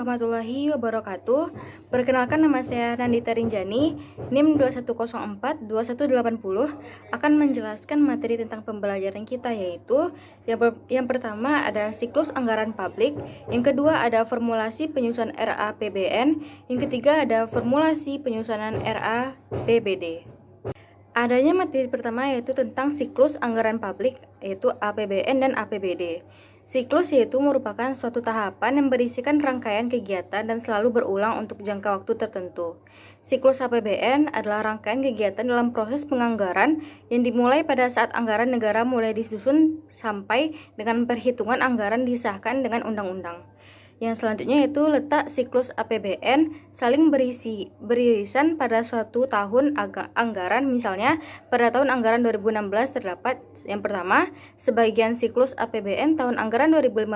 warahmatullahi wabarakatuh. Perkenalkan, nama saya Nandita Rinjani, NIM 2104-2180, akan menjelaskan materi tentang pembelajaran kita, yaitu yang pertama ada siklus anggaran publik, yang kedua ada formulasi penyusunan RAPBN, yang ketiga ada formulasi penyusunan RAPBD. Adanya materi pertama yaitu tentang siklus anggaran publik, yaitu APBN dan APBD. Siklus yaitu merupakan suatu tahapan yang berisikan rangkaian kegiatan dan selalu berulang untuk jangka waktu tertentu. Siklus APBN adalah rangkaian kegiatan dalam proses penganggaran yang dimulai pada saat anggaran negara mulai disusun sampai dengan perhitungan anggaran disahkan dengan undang-undang. Yang selanjutnya yaitu letak siklus APBN saling beririsan pada suatu tahun anggaran. Misalnya pada tahun anggaran 2016 terdapat yang pertama sebagian siklus APBN tahun anggaran 2015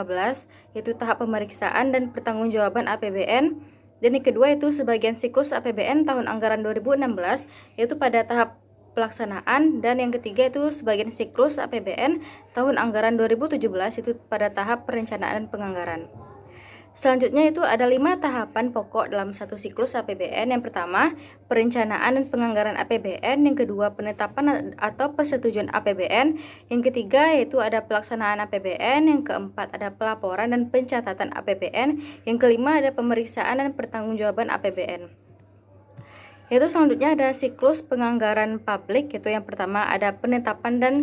yaitu tahap pemeriksaan dan pertanggungjawaban APBN, dan yang kedua itu sebagian siklus APBN tahun anggaran 2016 yaitu pada tahap pelaksanaan, dan yang ketiga itu sebagian siklus APBN tahun anggaran 2017 itu pada tahap perencanaan dan penganggaran. Selanjutnya itu ada 5 tahapan pokok dalam satu siklus APBN. Yang pertama, perencanaan dan penganggaran APBN, yang kedua penetapan atau persetujuan APBN, yang ketiga yaitu ada pelaksanaan APBN, yang keempat ada pelaporan dan pencatatan APBN, yang kelima ada pemeriksaan dan pertanggungjawaban APBN. Yaitu selanjutnya ada siklus penganggaran publik, yaitu yang pertama ada penetapan dan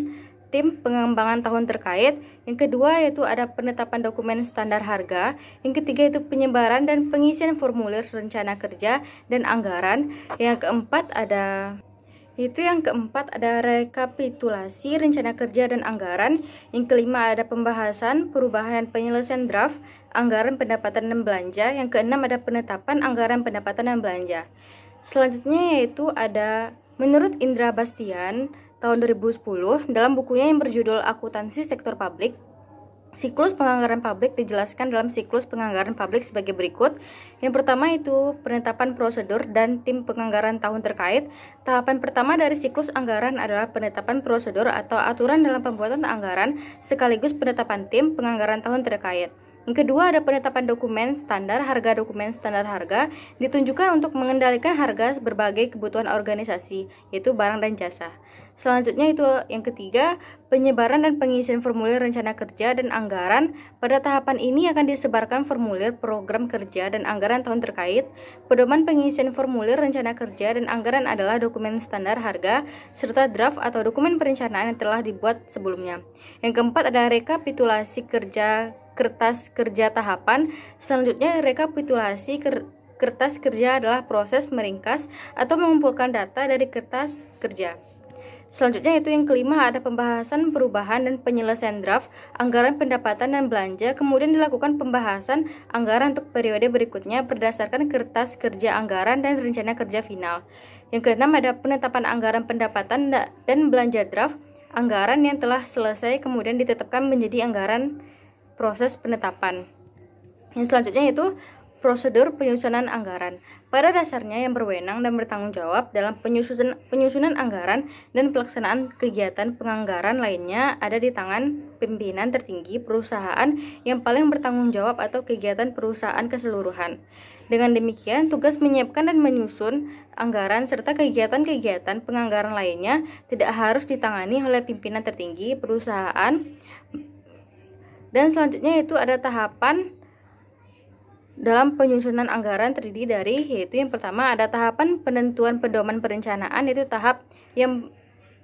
tim pengembangan tahun terkait, yang kedua yaitu ada penetapan dokumen standar harga, yang ketiga itu penyebaran dan pengisian formulir rencana kerja dan anggaran, yang keempat ada rekapitulasi rencana kerja dan anggaran, yang kelima ada pembahasan, perubahan dan penyelesaian draft anggaran pendapatan dan belanja, yang keenam ada penetapan anggaran pendapatan dan belanja. Selanjutnya yaitu ada menurut Indra Bastian tahun 2010 dalam bukunya yang berjudul Akuntansi Sektor Publik, siklus penganggaran publik dijelaskan dalam siklus penganggaran publik sebagai berikut. Yang pertama itu penetapan prosedur dan tim penganggaran tahun terkait. Tahapan pertama dari siklus anggaran adalah penetapan prosedur atau aturan dalam pembuatan anggaran sekaligus penetapan tim penganggaran tahun terkait. Yang kedua ada penetapan dokumen standar harga. Dokumen standar harga ditunjukkan untuk mengendalikan harga berbagai kebutuhan organisasi, yaitu barang dan jasa. Selanjutnya itu yang ketiga, penyebaran dan pengisian formulir rencana kerja dan anggaran. Pada tahapan ini akan disebarkan formulir program kerja dan anggaran tahun terkait. Pedoman pengisian formulir rencana kerja dan anggaran adalah dokumen standar harga serta draft atau dokumen perencanaan yang telah dibuat sebelumnya. Yang keempat ada rekapitulasi kertas kerja tahapan. Selanjutnya rekapitulasi kertas kerja adalah proses meringkas atau mengumpulkan data dari kertas kerja. Selanjutnya itu yang kelima ada pembahasan, perubahan dan penyelesaian draft anggaran pendapatan dan belanja, kemudian dilakukan pembahasan anggaran untuk periode berikutnya berdasarkan kertas kerja anggaran dan rencana kerja final. Yang keenam ada penetapan anggaran pendapatan dan belanja draft anggaran yang telah selesai kemudian ditetapkan menjadi anggaran proses penetapan. Yang selanjutnya itu prosedur penyusunan anggaran. Pada dasarnya yang berwenang dan bertanggung jawab dalam penyusunan anggaran dan pelaksanaan kegiatan penganggaran lainnya ada di tangan pimpinan tertinggi perusahaan yang paling bertanggung jawab atau kegiatan perusahaan keseluruhan. Dengan demikian, tugas menyiapkan dan menyusun anggaran serta kegiatan-kegiatan penganggaran lainnya tidak harus ditangani oleh pimpinan tertinggi perusahaan. Dan selanjutnya itu ada tahapan dalam penyusunan anggaran terdiri dari, yaitu yang pertama ada tahapan penentuan pedoman perencanaan, yaitu tahap yang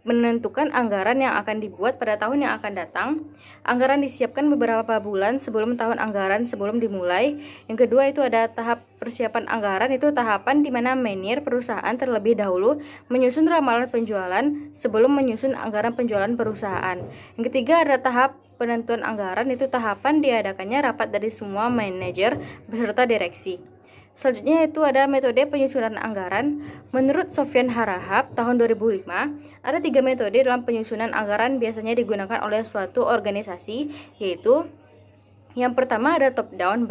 menentukan anggaran yang akan dibuat pada tahun yang akan datang. Anggaran disiapkan beberapa bulan sebelum tahun anggaran sebelum dimulai. Yang kedua itu ada tahap persiapan anggaran, itu tahapan di mana manajer perusahaan terlebih dahulu menyusun ramalan penjualan sebelum menyusun anggaran penjualan perusahaan. Yang ketiga ada tahap penentuan anggaran, itu tahapan diadakannya rapat dari semua manajer beserta direksi. Selanjutnya itu ada metode penyusunan anggaran. Menurut Sofyan Harahap tahun 2005, ada 3 metode dalam penyusunan anggaran biasanya digunakan oleh suatu organisasi, yaitu yang pertama ada top down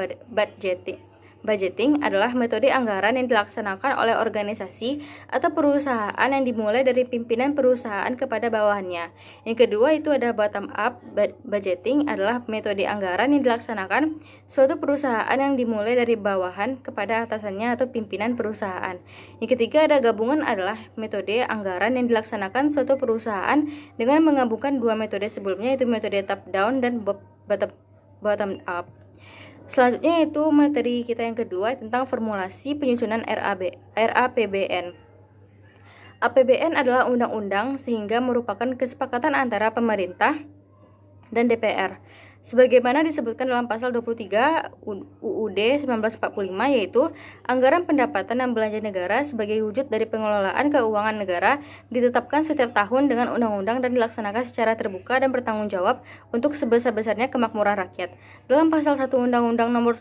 Budgeting adalah metode anggaran yang dilaksanakan oleh organisasi atau perusahaan yang dimulai dari pimpinan perusahaan kepada bawahannya. Yang kedua itu ada bottom up. Budgeting adalah metode anggaran yang dilaksanakan suatu perusahaan yang dimulai dari bawahan kepada atasannya atau pimpinan perusahaan. Yang ketiga ada gabungan adalah metode anggaran yang dilaksanakan suatu perusahaan dengan menggabungkan dua metode sebelumnya, yaitu metode top down dan bottom up. Selanjutnya itu materi kita yang kedua tentang formulasi penyusunan RAPBN. APBN adalah undang-undang sehingga merupakan kesepakatan antara pemerintah dan DPR. Sebagaimana disebutkan dalam pasal 23 UUD 1945, yaitu anggaran pendapatan dan belanja negara sebagai wujud dari pengelolaan keuangan negara ditetapkan setiap tahun dengan undang-undang dan dilaksanakan secara terbuka dan bertanggung jawab untuk sebesar-besarnya kemakmuran rakyat. Dalam pasal 1 Undang-Undang Nomor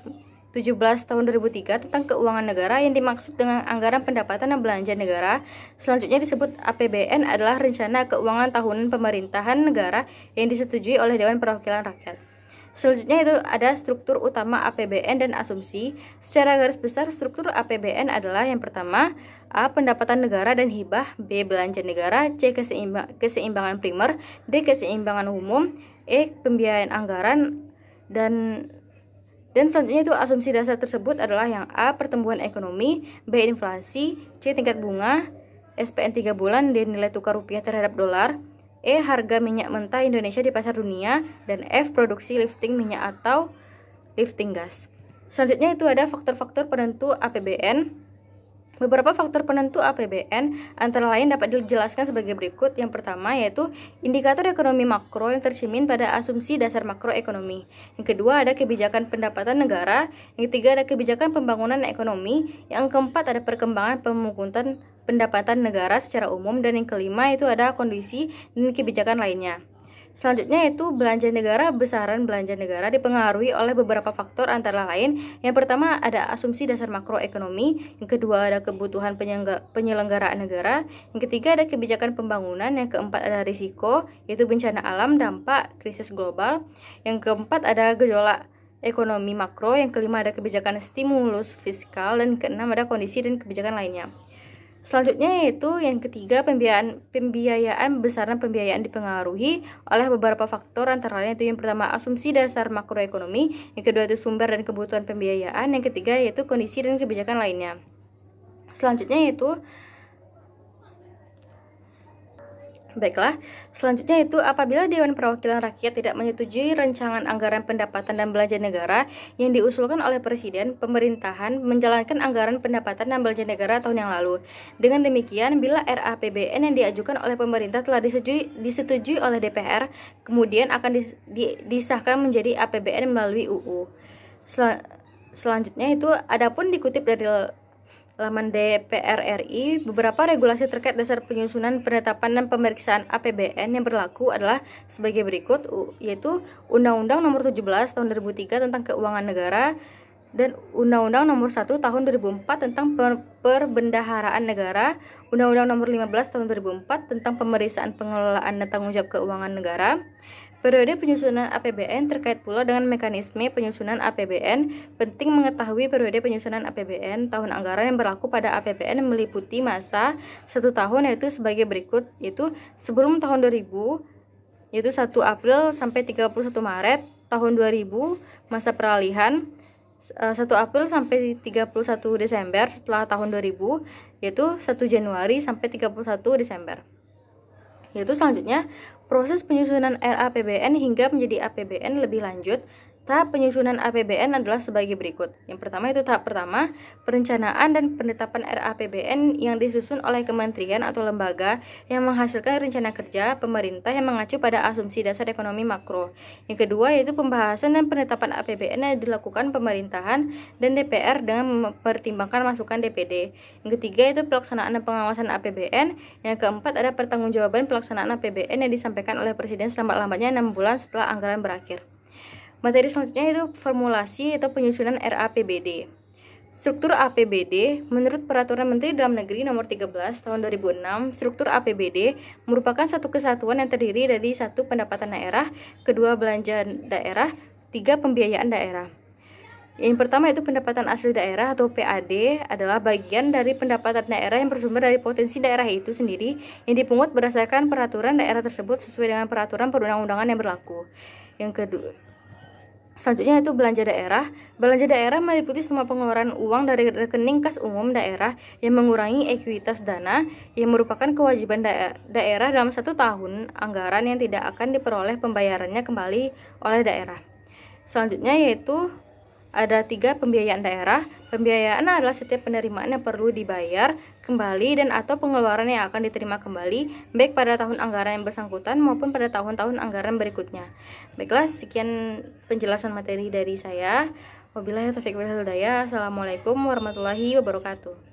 17 tahun 2003 tentang keuangan negara, yang dimaksud dengan anggaran pendapatan dan belanja negara selanjutnya disebut APBN adalah rencana keuangan tahunan pemerintahan negara yang disetujui oleh Dewan Perwakilan Rakyat. Selanjutnya itu ada struktur utama APBN dan asumsi. Secara garis besar struktur APBN adalah yang pertama A. Pendapatan negara dan hibah, B. Belanja negara, C. Keseimbangan primer, D. Keseimbangan umum, E. Pembiayaan anggaran, dan selanjutnya itu asumsi dasar tersebut adalah yang A. Pertumbuhan ekonomi, B. Inflasi, C. Tingkat bunga SPN 3 bulan, D. Nilai tukar rupiah terhadap dolar, E. Harga minyak mentah Indonesia di pasar dunia, dan F. Produksi lifting minyak atau lifting gas. Selanjutnya itu ada faktor-faktor penentu APBN. Beberapa faktor penentu APBN antara lain dapat dijelaskan sebagai berikut. Yang pertama yaitu indikator ekonomi makro yang tercermin pada asumsi dasar makroekonomi. Yang kedua ada kebijakan pendapatan negara. Yang ketiga ada kebijakan pembangunan ekonomi. Yang keempat ada perkembangan pemungutan pendapatan negara secara umum, dan yang kelima itu ada kondisi dan kebijakan lainnya. Selanjutnya itu belanja negara. Besaran belanja negara dipengaruhi oleh beberapa faktor antara lain. Yang pertama ada asumsi dasar makroekonomi, yang kedua ada kebutuhan penyelenggaraan negara, yang ketiga ada kebijakan pembangunan, yang keempat ada risiko yaitu bencana alam, dampak, krisis global, yang keempat ada gejolak ekonomi makro, yang kelima ada kebijakan stimulus fiskal, dan keenam ada kondisi dan kebijakan lainnya. Selanjutnya yaitu yang ketiga pembiayaan. Besaran pembiayaan dipengaruhi oleh beberapa faktor antara lain itu yang pertama asumsi dasar makroekonomi, yang kedua itu sumber dan kebutuhan pembiayaan, yang ketiga yaitu kondisi dan kebijakan lainnya. Selanjutnya itu apabila Dewan Perwakilan Rakyat tidak menyetujui rancangan anggaran pendapatan dan belanja negara yang diusulkan oleh Presiden, pemerintahan menjalankan anggaran pendapatan dan belanja negara tahun yang lalu. Dengan demikian, bila RAPBN yang diajukan oleh pemerintah telah disetujui oleh DPR, kemudian akan disahkan menjadi APBN melalui UU. Selanjutnya itu adapun dikutip dari laman DPR RI, beberapa regulasi terkait dasar penyusunan, penetapan, dan pemeriksaan APBN yang berlaku adalah sebagai berikut, yaitu Undang-Undang Nomor 17 Tahun 2003 tentang Keuangan Negara dan Undang-Undang Nomor 1 Tahun 2004 tentang Perbendaharaan Negara, Undang-Undang Nomor 15 Tahun 2004 tentang Pemeriksaan Pengelolaan dan Tanggung Jawab Keuangan Negara. Periode penyusunan APBN terkait pula dengan mekanisme penyusunan APBN. Penting mengetahui periode penyusunan APBN tahun anggaran yang berlaku pada APBN meliputi masa 1 tahun, yaitu sebagai berikut, yaitu sebelum tahun 2000, yaitu 1 April sampai 31 Maret tahun 2000, masa peralihan 1 April sampai 31 Desember setelah tahun 2000, yaitu 1 Januari sampai 31 Desember. Yaitu selanjutnya proses penyusunan RAPBN hingga menjadi APBN lebih lanjut. Tahap penyusunan APBN adalah sebagai berikut. Yang pertama itu tahap pertama, perencanaan dan penetapan RAPBN yang disusun oleh kementerian atau lembaga yang menghasilkan rencana kerja pemerintah yang mengacu pada asumsi dasar ekonomi makro. Yang kedua yaitu pembahasan dan penetapan APBN yang dilakukan pemerintahan dan DPR dengan mempertimbangkan masukan DPD. Yang ketiga itu pelaksanaan dan pengawasan APBN. Yang keempat ada pertanggungjawaban pelaksanaan APBN yang disampaikan oleh Presiden selambat-lambatnya 6 bulan setelah anggaran berakhir. Materi selanjutnya itu formulasi atau penyusunan RAPBD. Struktur APBD, menurut Peraturan Menteri Dalam Negeri Nomor 13 Tahun 2006, struktur APBD merupakan satu kesatuan yang terdiri dari 1 pendapatan daerah, 2 belanja daerah, 3 pembiayaan daerah. Yang pertama itu pendapatan asli daerah atau PAD adalah bagian dari pendapatan daerah yang bersumber dari potensi daerah itu sendiri yang dipungut berdasarkan peraturan daerah tersebut sesuai dengan peraturan perundang-undangan yang berlaku. Yang kedua, selanjutnya itu belanja daerah. Belanja daerah meliputi semua pengeluaran uang dari rekening kas umum daerah yang mengurangi ekuitas dana yang merupakan kewajiban daerah dalam 1 tahun anggaran yang tidak akan diperoleh pembayarannya kembali oleh daerah. Selanjutnya yaitu ada 3 pembiayaan daerah. Pembiayaan adalah setiap penerimaan yang perlu dibayar kembali dan atau pengeluaran yang akan diterima kembali baik pada tahun anggaran yang bersangkutan maupun pada tahun-tahun anggaran berikutnya. Baiklah, sekian penjelasan materi dari saya. Wabillahi taufiq wal hidayah. Assalamualaikum warahmatullahi wabarakatuh.